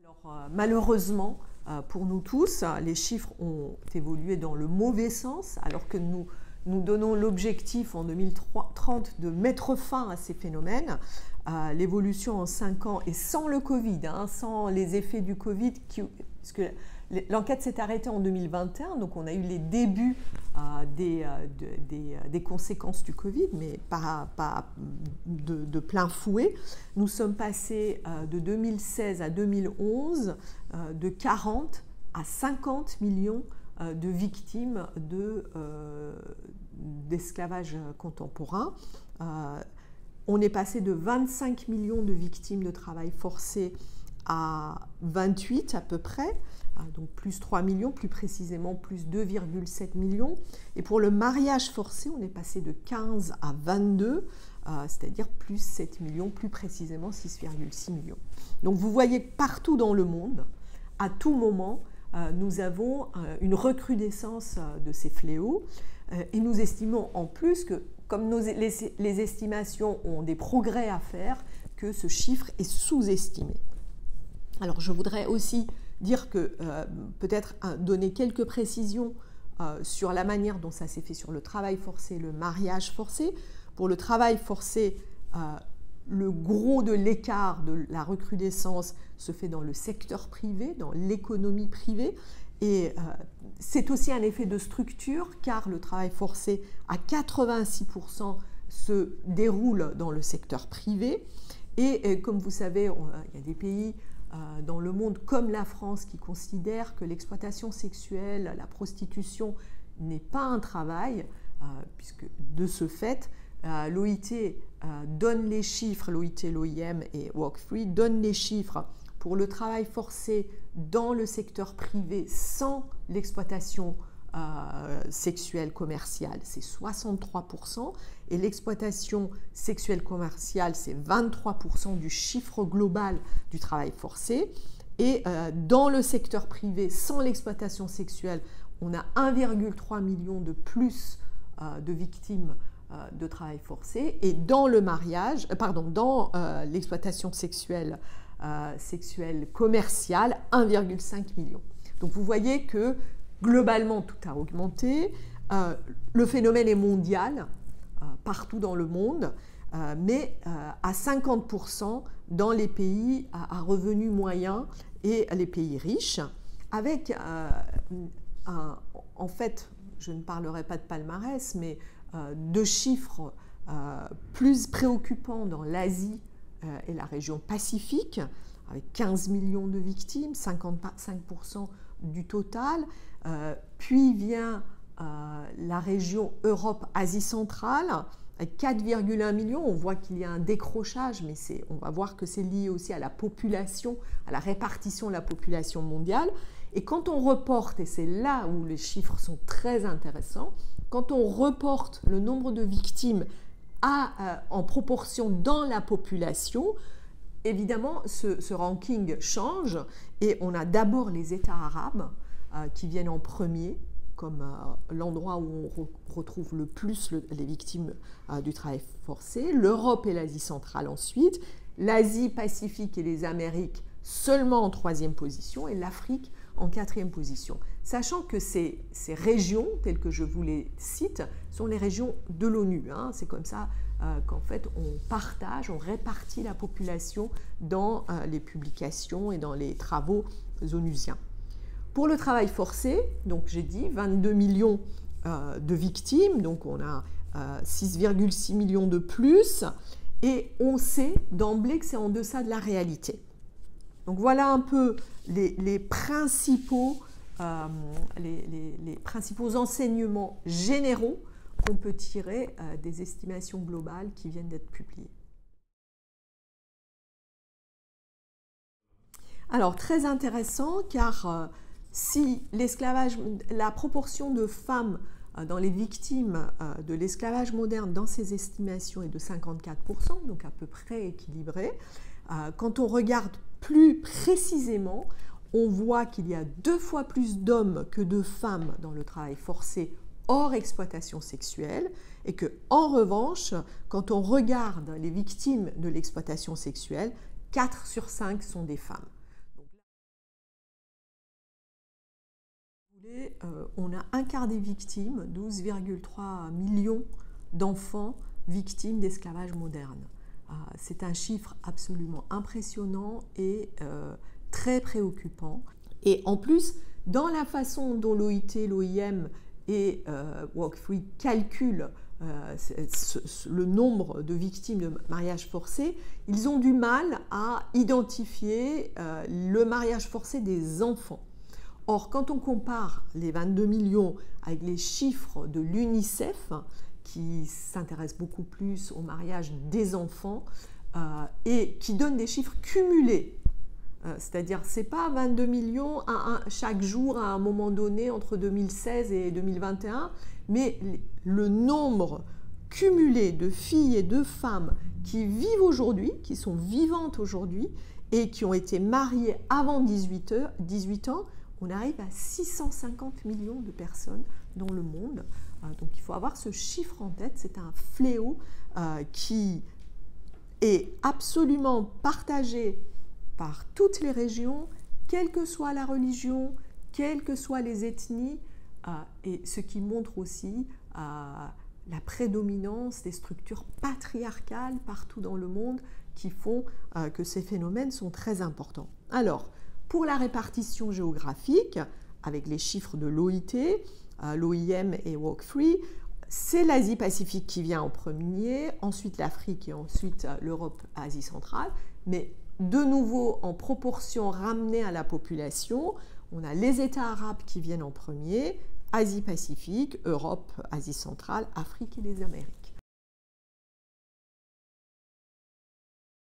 Alors, malheureusement, pour nous tous, les chiffres ont évolué dans le mauvais sens, alors que nous donnons l'objectif en 2030 de mettre fin à ces phénomènes. L'évolution en 5 ans, et sans le Covid, sans les effets du Covid, parce que l'enquête s'est arrêtée en 2021, donc on a eu les débuts des conséquences du Covid, mais pas de plein fouet. Nous sommes passés de 2016 à 2011 de 40 à 50 millions de victimes d'esclavage contemporain. On est passé de 25 millions de victimes de travail forcé à 28 à peu près, donc plus 3 millions, plus précisément plus 2,7 millions. Et pour le mariage forcé, on est passé de 15 à 22, c'est-à-dire plus 7 millions, plus précisément 6,6 millions. Donc vous voyez que partout dans le monde, à tout moment, nous avons une recrudescence de ces fléaux et nous estimons en plus que, comme les estimations ont des progrès à faire, que ce chiffre est sous-estimé. Alors je voudrais aussi dire que peut-être donner quelques précisions sur la manière dont ça s'est fait sur le travail forcé, le mariage forcé. Pour le travail forcé, le gros de l'écart de la recrudescence se fait dans le secteur privé, dans l'économie privée. Et c'est aussi un effet de structure, car le travail forcé à 86% se déroule dans le secteur privé. Et comme vous savez, il y a des pays dans le monde comme la France qui considèrent que l'exploitation sexuelle, la prostitution n'est pas un travail, puisque de ce fait, l'OIT donne les chiffres, l'OIT, l'OIM et Walk Free donnent les chiffres pour le travail forcé dans le secteur privé sans l'exploitation sexuelle commerciale, c'est 63%, et l'exploitation sexuelle commerciale, c'est 23% du chiffre global du travail forcé. Et dans le secteur privé, sans l'exploitation sexuelle, on a 1,3 million de plus de victimes de travail forcé. Et dans le mariage, dans l'exploitation sexuelle commerciale, 1,5 million. Donc vous voyez que globalement, tout a augmenté. Le phénomène est mondial, partout dans le monde, mais à 50% dans les pays à revenus moyens et les pays riches, avec en fait, je ne parlerai pas de palmarès, mais de chiffres plus préoccupants dans l'Asie et la région Pacifique, avec 15 millions de victimes, 55% du total. Puis vient la région Europe-Asie centrale, avec 4,1 millions. On voit qu'il y a un décrochage, mais on va voir que c'est lié aussi à la population, à la répartition de la population mondiale. Et quand on reporte, et c'est là où les chiffres sont très intéressants, quand on reporte le nombre de victimes en proportion dans la population, évidemment, ce ranking change et on a d'abord les États arabes qui viennent en premier, comme l'endroit où on retrouve le plus les victimes du travail forcé, l'Europe et l'Asie centrale ensuite, l'Asie Pacifique et les Amériques seulement en 3e position et l'Afrique en 4e position. Sachant que ces régions, telles que je vous les cite, sont les régions de l'ONU. C'est comme ça qu'en fait on répartit la population dans les publications et dans les travaux onusiens. Pour le travail forcé, donc j'ai dit 22 millions de victimes, donc on a 6,6 millions de plus, et on sait d'emblée que c'est en deçà de la réalité. Donc voilà un peu les principaux enseignements généraux qu'on peut tirer des estimations globales qui viennent d'être publiées. Alors très intéressant, car si la proportion de femmes dans les victimes de l'esclavage moderne dans ces estimations est de 54%, donc à peu près équilibré, quand on regarde plus précisément, on voit qu'il y a 2 fois plus d'hommes que de femmes dans le travail forcé hors exploitation sexuelle, et que, en revanche, quand on regarde les victimes de l'exploitation sexuelle, 4 sur 5 sont des femmes. On a un quart des victimes, 12,3 millions d'enfants victimes d'esclavage moderne. C'est un chiffre absolument impressionnant et très préoccupant. Et en plus, dans la façon dont l'OIT, l'OIM et Walk Free calculent le nombre de victimes de mariage forcé, ils ont du mal à identifier le mariage forcé des enfants. Or, quand on compare les 22 millions avec les chiffres de l'UNICEF, qui s'intéresse beaucoup plus au mariage des enfants et qui donne des chiffres cumulés, c'est-à-dire ce n'est pas 22 millions chaque jour à un moment donné entre 2016 et 2021, mais le nombre cumulé de filles et de femmes qui vivent aujourd'hui, qui sont vivantes aujourd'hui et qui ont été mariées avant 18 ans, on arrive à 650 millions de personnes dans le monde. Donc il faut avoir ce chiffre en tête, c'est un fléau qui est absolument partagé par toutes les régions, quelle que soit la religion, quelles que soient les ethnies, et ce qui montre aussi la prédominance des structures patriarcales partout dans le monde qui font que ces phénomènes sont très importants. Alors, pour la répartition géographique, avec les chiffres de l'OIT, l'OIM et Walk Free, c'est l'Asie-Pacifique qui vient en premier, ensuite l'Afrique et ensuite l'Europe, Asie centrale. Mais de nouveau, en proportion ramenée à la population, on a les États arabes qui viennent en premier, Asie-Pacifique, Europe, Asie centrale, Afrique et les Amériques.